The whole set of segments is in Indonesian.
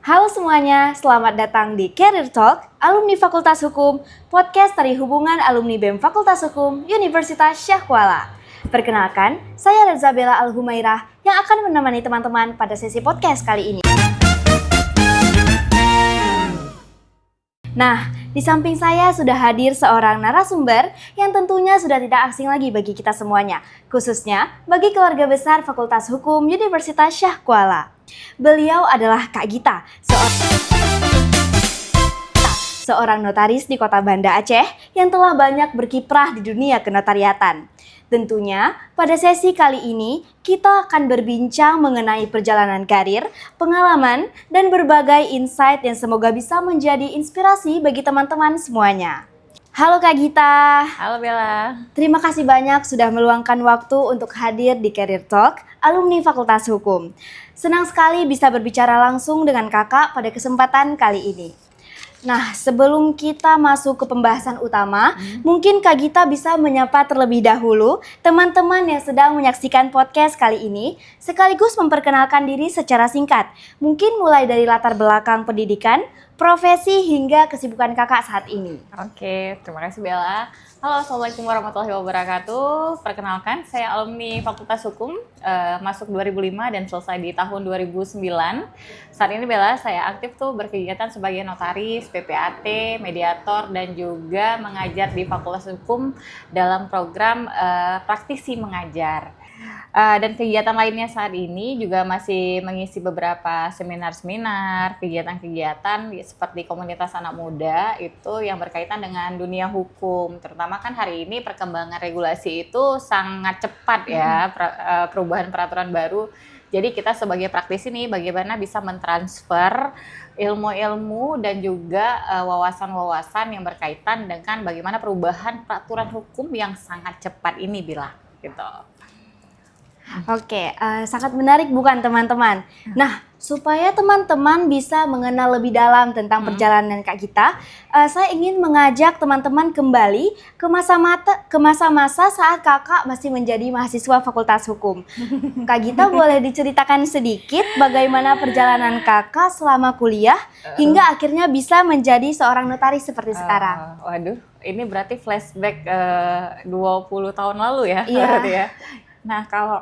Halo semuanya, selamat datang di Career Talk, alumni Fakultas Hukum, podcast dari hubungan alumni BEM Fakultas Hukum, Universitas Syah Kuala. Perkenalkan, saya Reza Bella Al-Humairah yang akan menemani teman-teman pada sesi podcast kali ini. Nah, di samping saya sudah hadir seorang narasumber yang tentunya sudah tidak asing lagi bagi kita semuanya, khususnya bagi keluarga besar Fakultas Hukum Universitas Syah Kuala. Beliau adalah Kak Gita, seorang notaris di Kota Banda Aceh yang telah banyak berkiprah di dunia kenotariatan. Tentunya, pada sesi kali ini kita akan berbincang mengenai perjalanan karir, pengalaman, dan berbagai insight yang semoga bisa menjadi inspirasi bagi teman-teman semuanya. Halo Kak Gita. Halo Bella. Terima kasih banyak sudah meluangkan waktu untuk hadir di Career Talk, alumni Fakultas Hukum. Senang sekali bisa berbicara langsung dengan kakak pada kesempatan kali ini. Nah, sebelum kita masuk ke pembahasan utama, mungkin Kak Gita bisa menyapa terlebih dahulu teman-teman yang sedang menyaksikan podcast kali ini, sekaligus memperkenalkan diri secara singkat. Mungkin mulai dari latar belakang pendidikan, profesi, hingga kesibukan kakak saat ini. Oke, terima kasih Bella. Halo, Assalamualaikum warahmatullahi wabarakatuh. Perkenalkan, saya alumni Fakultas Hukum, masuk 2005 dan selesai di tahun 2009. Saat ini Bella, saya aktif berkegiatan sebagai notaris, PPAT, mediator, dan juga mengajar di Fakultas Hukum dalam program praktisi mengajar. Dan kegiatan lainnya saat ini juga masih mengisi beberapa seminar-seminar, kegiatan-kegiatan seperti komunitas anak muda itu yang berkaitan dengan dunia hukum. Terutama kan hari ini perkembangan regulasi itu sangat cepat ya, perubahan peraturan baru. Jadi kita sebagai praktisi nih bagaimana bisa mentransfer ilmu-ilmu dan juga wawasan-wawasan yang berkaitan dengan bagaimana perubahan peraturan hukum yang sangat cepat ini Bila gitu. Oke, sangat menarik bukan teman-teman? Nah, supaya teman-teman bisa mengenal lebih dalam tentang perjalanan Kak Gita, saya ingin mengajak teman-teman kembali ke masa-masa saat kakak masih menjadi mahasiswa Fakultas Hukum. Kak Gita boleh diceritakan sedikit bagaimana perjalanan kakak selama kuliah hingga akhirnya bisa menjadi seorang notaris seperti sekarang? Waduh, ini berarti flashback 20 tahun lalu ya? Iya. Ya. Nah, kalau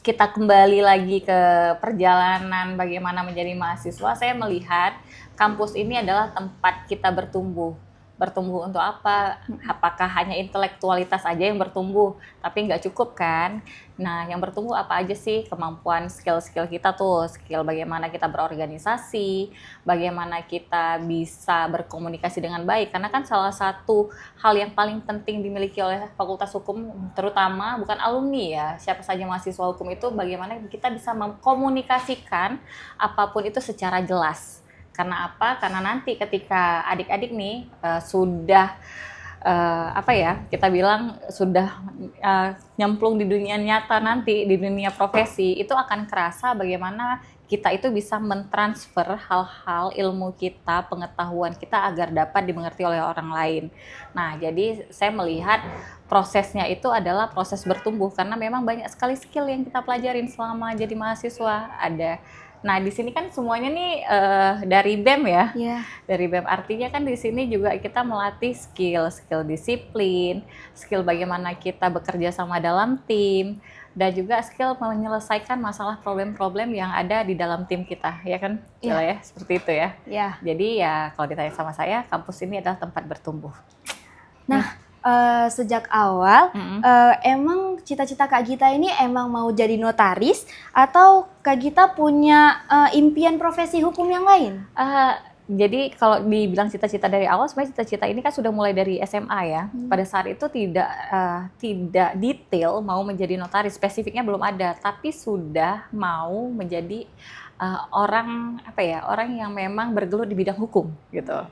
kita kembali lagi ke perjalanan bagaimana menjadi mahasiswa, saya melihat kampus ini adalah tempat kita bertumbuh. Bertumbuh untuk apa? Apakah hanya intelektualitas aja yang bertumbuh? Tapi nggak cukup kan? Nah, yang bertumbuh apa aja sih? Kemampuan skill-skill kita skill bagaimana kita berorganisasi, bagaimana kita bisa berkomunikasi dengan baik. Karena kan salah satu hal yang paling penting dimiliki oleh Fakultas Hukum, terutama bukan alumni ya, siapa saja mahasiswa hukum itu bagaimana kita bisa mengkomunikasikan apapun itu secara jelas. Karena apa? Karena nanti ketika adik-adik nih sudah kita bilang sudah nyemplung di dunia nyata nanti, di dunia profesi, itu akan kerasa bagaimana kita itu bisa mentransfer hal-hal ilmu kita, pengetahuan kita agar dapat dimengerti oleh orang lain. Nah, jadi saya melihat prosesnya itu adalah proses bertumbuh karena memang banyak sekali skill yang kita pelajarin selama jadi mahasiswa. Nah, di sini kan semuanya nih dari BEM ya. Yeah. Dari BEM artinya kan di sini juga kita melatih skill disiplin, skill bagaimana kita bekerja sama dalam tim, dan juga skill menyelesaikan masalah problem-problem yang ada di dalam tim kita, ya kan? Yeah. Ya, seperti itu ya. Yeah. Jadi ya kalau ditanya sama saya, kampus ini adalah tempat bertumbuh. Nah, sejak awal, emang cita-cita Kak Gita ini emang mau jadi notaris atau Kak Gita punya impian profesi hukum yang lain? Jadi kalau dibilang cita-cita dari awal, sebenarnya cita-cita ini kan sudah mulai dari SMA ya. Pada saat itu tidak detail mau menjadi notaris, spesifiknya belum ada, tapi sudah mau menjadi orang yang memang bergelut di bidang hukum gitu.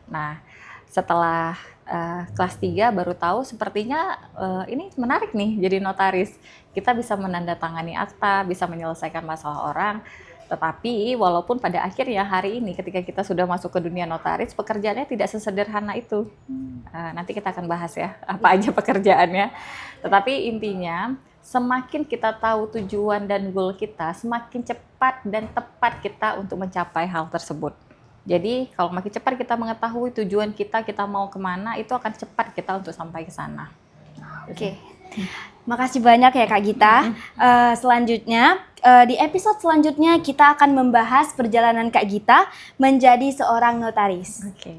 Nah, setelah kelas 3 baru tahu sepertinya ini menarik nih jadi notaris. Kita bisa menandatangani akta, bisa menyelesaikan masalah orang. Tetapi walaupun pada akhirnya hari ini ketika kita sudah masuk ke dunia notaris, pekerjaannya tidak sesederhana itu. Nanti kita akan bahas ya, apa aja pekerjaannya. Tetapi intinya semakin kita tahu tujuan dan goal kita, semakin cepat dan tepat kita untuk mencapai hal tersebut. Jadi kalau makin cepat kita mengetahui tujuan kita mau kemana, itu akan cepat kita untuk sampai ke sana. Oke. Makasih banyak ya Kak Gita. Selanjutnya, di episode selanjutnya kita akan membahas perjalanan Kak Gita menjadi seorang notaris. Oke.